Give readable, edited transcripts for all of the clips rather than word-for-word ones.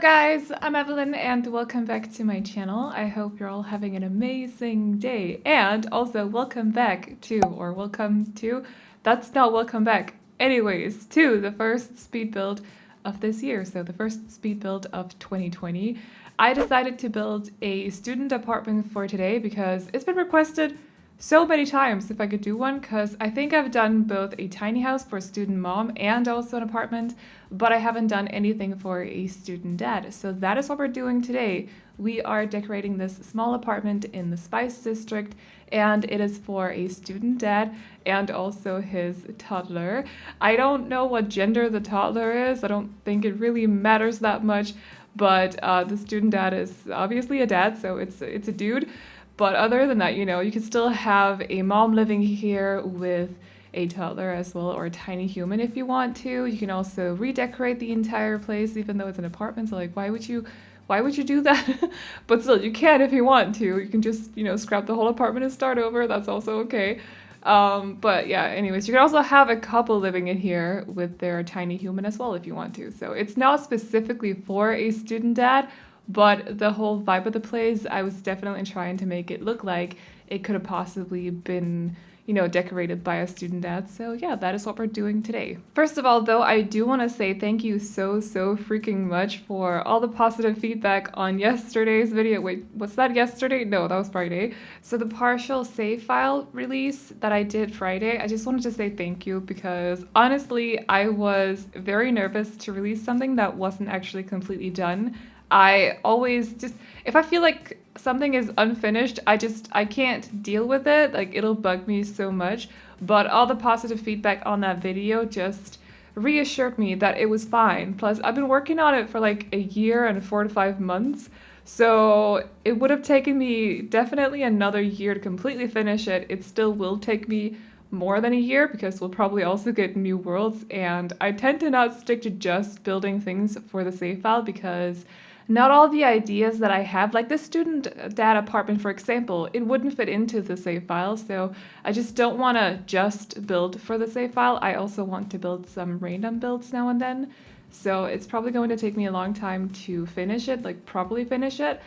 guys, I'm Evelyn and welcome back to my channel. I hope you're all having an amazing day, and also welcome back to, or welcome to, that's not welcome back, anyways, to the first speed build of this year, so the first speed build of 2020. I decided to build a student apartment for today because it's been requested so many times if I could do one, because I think I've done both a tiny house for a student mom and also an apartment, but I haven't done anything for a student dad. So that is what we're doing today. We are decorating this small apartment in the Spice District, and it is for a student dad and also his toddler. I don't know what gender the toddler is. I don't think it really matters that much, but the student dad is obviously a dad, so it's a dude. But other than that, you know, you can still have a mom living here with a toddler as well, or a tiny human if you want to. You can also redecorate the entire place, even though it's an apartment. So like, why would you do that? But still, you can if you want to. You can just, you know, scrap the whole apartment and start over. That's also okay. But yeah, anyways, you can also have a couple living in here with their tiny human as well if you want to. So it's not specifically for a student dad, but the whole vibe of the place, I was definitely trying to make it look like it could have possibly been, you know, decorated by a student dad. So yeah, that is what we're doing today. First of all, though, I do want to say thank you so freaking much for all the positive feedback on yesterday's video. Wait, was that yesterday? No, that was Friday. So the partial save file release that I did Friday, I just wanted to say thank you because honestly, I was very nervous to release something that wasn't actually completely done. I always just, if I feel like something is unfinished, I can't deal with it. Like, it'll bug me so much. But all the positive feedback on that video just reassured me that it was fine. Plus, I've been working on it for like a year and 4 to 5 months. So it would have taken me definitely another year to completely finish it. It still will take me more than a year because we'll probably also get new worlds. And I tend to not stick to just building things for the save file because not all the ideas that I have, like the student dad apartment, for example, it wouldn't fit into the save file. So I just don't want to just build for the save file. I also want to build some random builds now and then. So it's probably going to take me a long time to finish it, like properly finish it.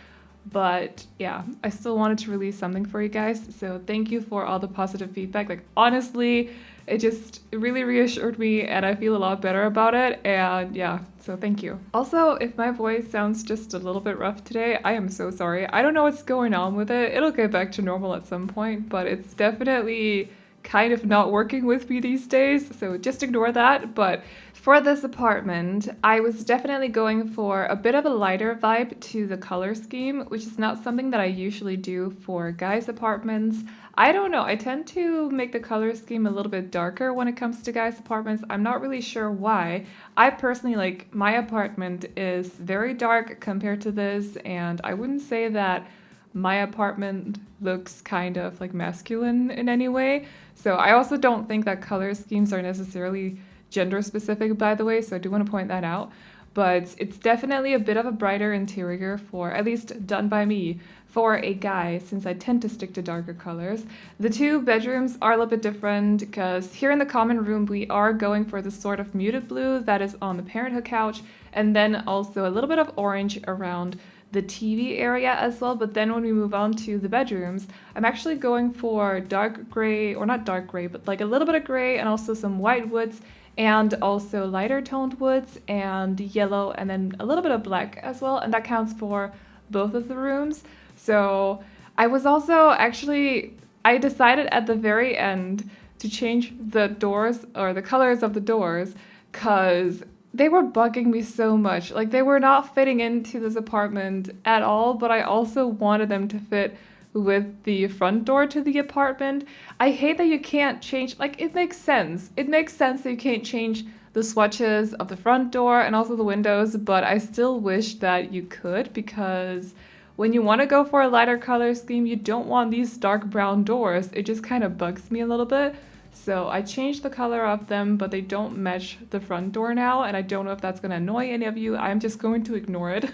But yeah, I still wanted to release something for you guys. So thank you for all the positive feedback. Like, honestly, it really reassured me and I feel a lot better about it. And yeah, so thank you. Also, if my voice sounds just a little bit rough today, I am so sorry. I don't know what's going on with it. It'll get back to normal at some point, but it's definitely kind of not working with me these days, so just ignore that. But for this apartment, I was definitely going for a bit of a lighter vibe to the color scheme, which is not something that I usually do for guys' apartments. I don't know, I tend to make the color scheme a little bit darker when it comes to guys' apartments. I'm not really sure why. I personally, like, my apartment is very dark compared to this, and I wouldn't say that my apartment looks kind of like masculine in any way. So I also don't think that color schemes are necessarily gender specific, by the way, so I do want to point that out. But it's definitely a bit of a brighter interior for, at least done by me, for a guy, since I tend to stick to darker colors. The two bedrooms are a little bit different because here in the common room we are going for the sort of muted blue that is on the parenthood couch, and then also a little bit of orange around the TV area as well. But then when we move on to the bedrooms, I'm actually going for dark gray, or not dark gray, but like a little bit of gray and also some white woods and also lighter toned woods and yellow and then a little bit of black as well. And that counts for both of the rooms. So I was also I decided at the very end to change the doors or the colors of the doors because they were bugging me so much. Like, they were not fitting into this apartment at all, but I also wanted them to fit with the front door to the apartment. I hate that you can't change, like, it makes sense. It makes sense that you can't change the swatches of the front door and also the windows, but I still wish that you could, because when you want to go for a lighter color scheme, you don't want these dark brown doors. It just kind of bugs me a little bit. So I changed the color of them, but they don't match the front door now, and I don't know if that's going to annoy any of you. I'm just going to ignore it.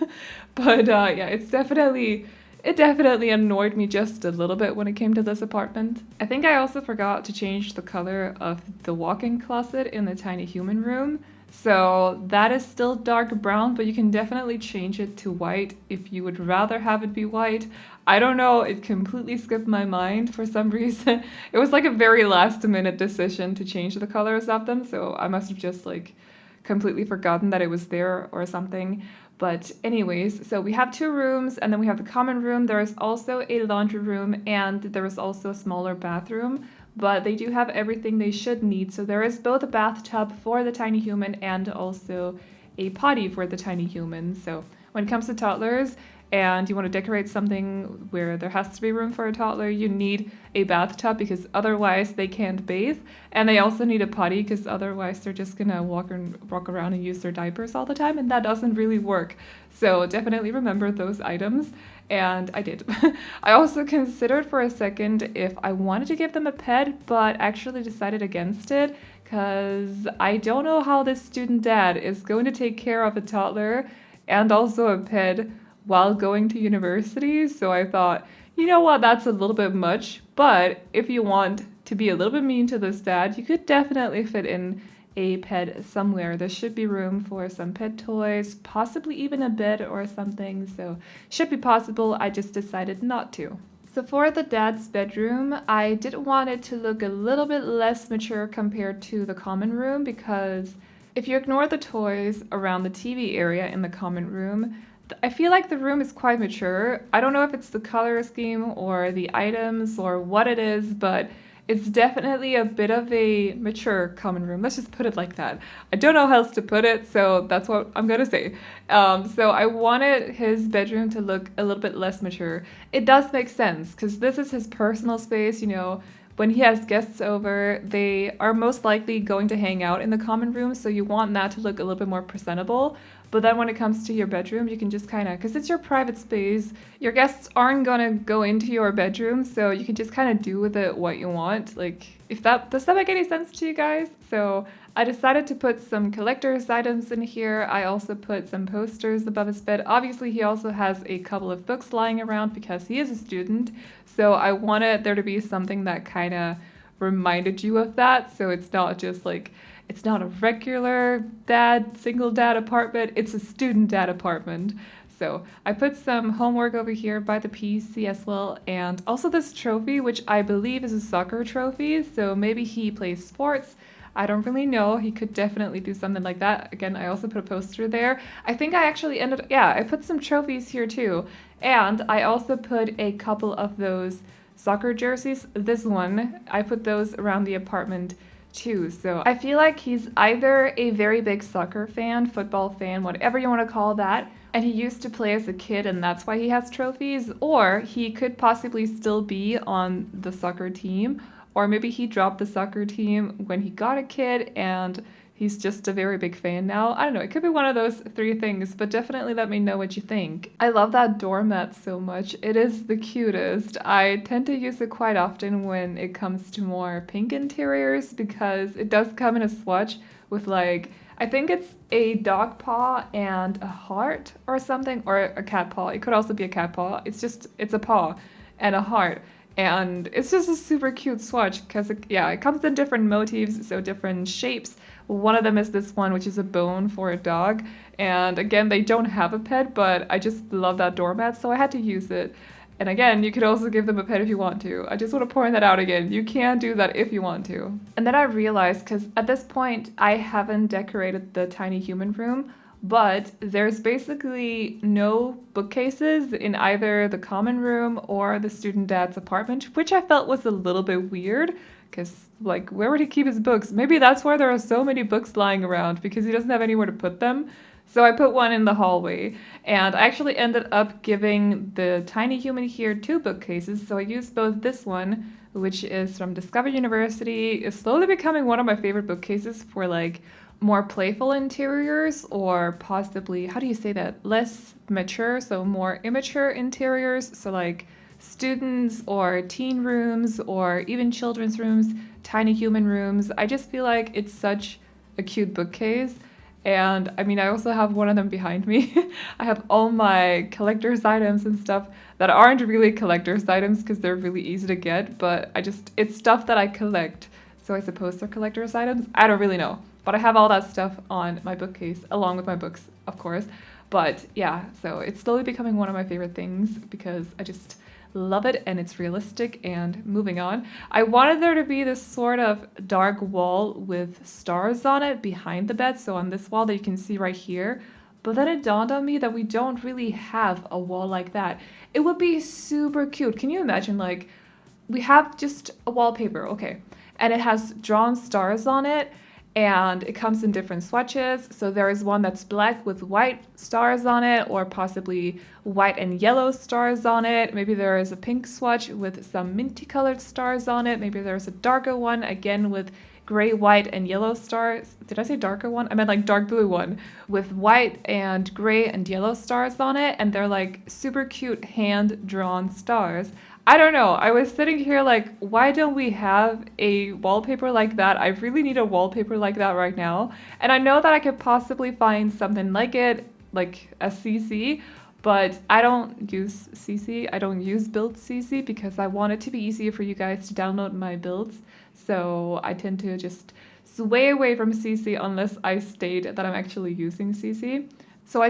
But yeah, it's definitely it definitely annoyed me just a little bit when it came to this apartment. I think I also forgot to change the color of the walk-in closet in the tiny human room. So that is still dark brown, but you can definitely change it to white if you would rather have it be white. I don't know, it completely skipped my mind for some reason. It was like a very last minute decision to change the colors of them, so I must have just like completely forgotten that it was there or something. But anyways, so we have 2 rooms and then we have the common room. There is also a laundry room and there is also a smaller bathroom, but they do have everything they should need. So there is both a bathtub for the tiny human and also a potty for the tiny human. So when it comes to toddlers and you want to decorate something where there has to be room for a toddler, you need a bathtub because otherwise they can't bathe. And they also need a potty because otherwise they're just gonna walk around and use their diapers all the time, and that doesn't really work. So definitely remember those items. And I did. I also considered for a second if I wanted to give them a pet, but actually decided against it because I don't know how this student dad is going to take care of a toddler and also a pet while going to university. So I thought, you know what, that's a little bit much, but if you want to be a little bit mean to this dad, you could definitely fit in a pet somewhere. There should be room for some pet toys, possibly even a bed or something, so should be possible. I just decided not to. So for the dad's bedroom, I did want it to look a little bit less mature compared to the common room because if you ignore the toys around the TV area in the common room, I feel like the room is quite mature. I don't know if it's the color scheme or the items or what it is, but it's definitely a bit of a mature common room. Let's just put it like that. I don't know how else to put it, so that's what I'm gonna say. So I wanted his bedroom to look a little bit less mature. It does make sense, because this is his personal space, you know. When he has guests over, they are most likely going to hang out in the common room, so you want that to look a little bit more presentable. But then when it comes to your bedroom, you can just kind of, because it's your private space, your guests aren't gonna go into your bedroom, so you can just kind of do with it what you want. Like, if that, does that make any sense to you guys? So I decided to put some collector's items in here. I also put some posters above his bed. Obviously, he also has a couple of books lying around because he is a student. So I wanted there to be something that kind of reminded you of that. So it's not just like, it's not a regular dad, single dad apartment. It's a student dad apartment. So I put some homework over here by the PC as well, and also this trophy, which I believe is a soccer trophy. So maybe he plays sports. I don't really know. He could definitely do something like that. Again, I also put a poster there. I think I actually I put some trophies here too. And I also put a couple of those soccer jerseys. This one, I put those around the apartment too. So I feel like he's either a very big soccer fan, football fan, whatever you want to call that, and he used to play as a kid and that's why he has trophies, or he could possibly still be on the soccer team, or maybe he dropped the soccer team when he got a kid and he's just a very big fan now. I don't know, it could be one of those 3 things, but definitely let me know what you think. I love that doormat so much. It is the cutest. I tend to use it quite often when it comes to more pink interiors because it does come in a swatch with like, I think it's a dog paw and a heart or something, or a cat paw. It could also be a cat paw. It's a paw and a heart. And it's just a super cute swatch because it comes in different motifs, so different shapes. One of them is this one, which is a bone for a dog. And again, they don't have a pet, but I just love that doormat, so I had to use it. And again, you could also give them a pet if you want to. I just want to point that out again. You can do that if you want to. And then I realized, because at this point, I haven't decorated the tiny human room, but there's basically no bookcases in either the common room or the student dad's apartment, which I felt was a little bit weird. Because, like, where would he keep his books? Maybe that's why there are so many books lying around, because he doesn't have anywhere to put them. So I put one in the hallway, and I actually ended up giving the tiny human here 2 bookcases. So I used both this one, which is from Discover University. It's slowly becoming one of my favorite bookcases for, like, more playful interiors, or possibly, how do you say that? Less mature, so more immature interiors. So, like, students or teen rooms or even children's rooms, tiny human rooms. I just feel like it's such a cute bookcase. And I mean, I also have one of them behind me. I have all my collector's items and stuff that aren't really collector's items because they're really easy to get, but it's stuff that I collect. So I suppose they're collector's items. I don't really know. But I have all that stuff on my bookcase, along with my books, of course. But yeah, so it's slowly becoming one of my favorite things because I just love it and it's realistic. And moving on, I wanted there to be this sort of dark wall with stars on it behind the bed. So on this wall that you can see right here. But then it dawned on me that we don't really have a wall like that. It would be super cute. Can you imagine, like, we have just a wallpaper, okay, and it has drawn stars on it, and it comes in different swatches. So there is one that's black with white stars on it, or possibly white and yellow stars on it. Maybe there is a pink swatch with some minty colored stars on it. Maybe there's a darker one, again with gray, white, and yellow stars. Did I say darker one? I meant like dark blue one with white and gray and yellow stars on it. And they're like super cute hand-drawn stars. I don't know. I was sitting here like, why don't we have a wallpaper like that? I really need a wallpaper like that right now. And I know that I could possibly find something like it, like a CC, but I don't use CC. I don't use build CC because I want it to be easier for you guys to download my builds. So I tend to just sway away from CC unless I state that I'm actually using CC. So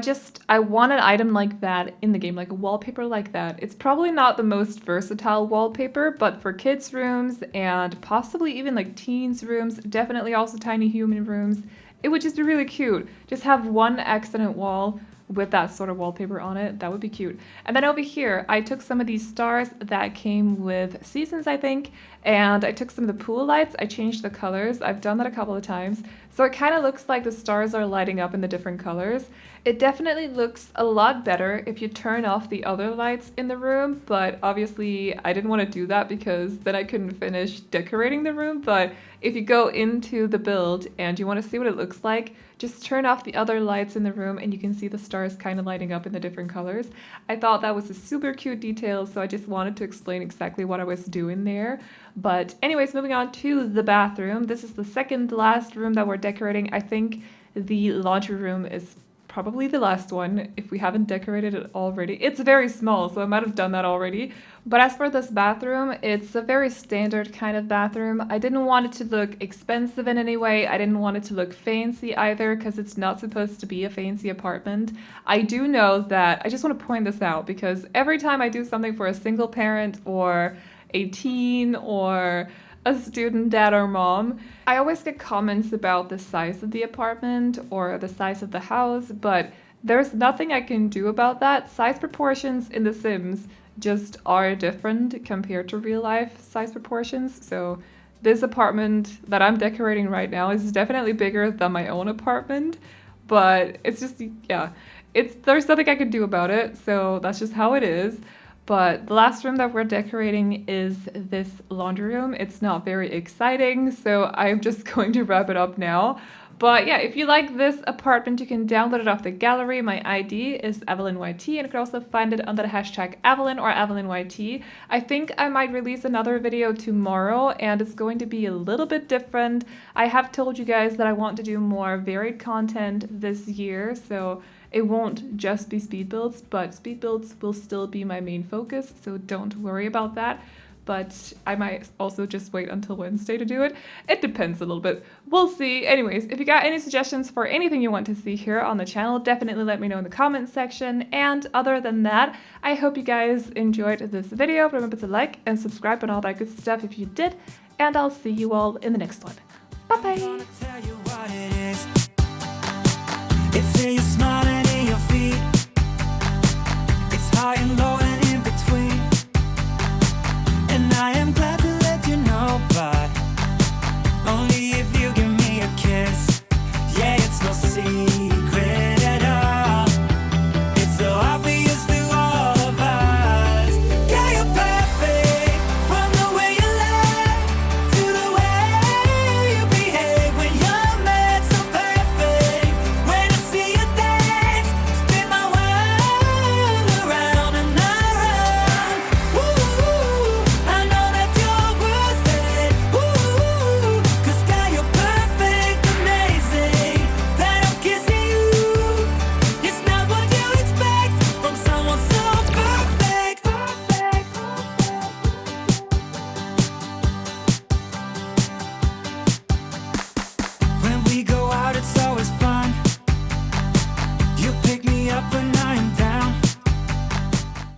I want an item like that in the game, like a wallpaper like that. It's probably not the most versatile wallpaper, but for kids' rooms and possibly even like teens' rooms, definitely also tiny human rooms, it would just be really cute. Just have one accent wall with that sort of wallpaper on it. That would be cute. And then over here, I took some of these stars that came with seasons, I think, and I took some of the pool lights. I changed the colors. I've done that a couple of times. So it kind of looks like the stars are lighting up in the different colors. It definitely looks a lot better if you turn off the other lights in the room, but obviously I didn't want to do that because then I couldn't finish decorating the room. But if you go into the build and you want to see what it looks like, just turn off the other lights in the room and you can see the stars kind of lighting up in the different colors. I thought that was a super cute detail, so I just wanted to explain exactly what I was doing there. But anyways, moving on to the bathroom. This is the second last room that we're decorating. I think the laundry room is probably the last one if we haven't decorated it already. It's very small, so I might have done that already. But as for this bathroom, it's a very standard kind of bathroom. I didn't want it to look expensive in any way. I didn't want it to look fancy either because it's not supposed to be a fancy apartment. I do know that, I just want to point this out because every time I do something for a single parent or a teen or a student dad or mom, I always get comments about the size of the apartment or the size of the house, but there's nothing I can do about that. Size proportions in The Sims just are different compared to real life size proportions. So this apartment that I'm decorating right now is definitely bigger than my own apartment, but it's just, yeah, there's nothing I can do about it. So that's just how it is. But the last room that we're decorating is this laundry room. It's not very exciting, so I'm just going to wrap it up now. But yeah, if you like this apartment, you can download it off the gallery. My ID is AvelineYT, and you can also find it under the hashtag Aveline or AvelineYT. I think I might release another video tomorrow, and it's going to be a little bit different. I have told you guys that I want to do more varied content this year, so it won't just be speed builds, but speed builds will still be my main focus, so don't worry about that. But I might also just wait until Wednesday to do it. It depends a little bit. We'll see. Anyways, if you got any suggestions for anything you want to see here on the channel, definitely let me know in the comments section. And other than that, I hope you guys enjoyed this video. Remember to like and subscribe and all that good stuff if you did. And I'll see you all in the next one. Bye-bye. It's high and low and in between, and I am glad to let you know, but only if you give me a kiss. Yeah, it's no secret at all. It's so obvious to all of us. Yeah, you're perfect, from the way you laugh to the way you behave when you're mad. So perfect when I see you up for 9.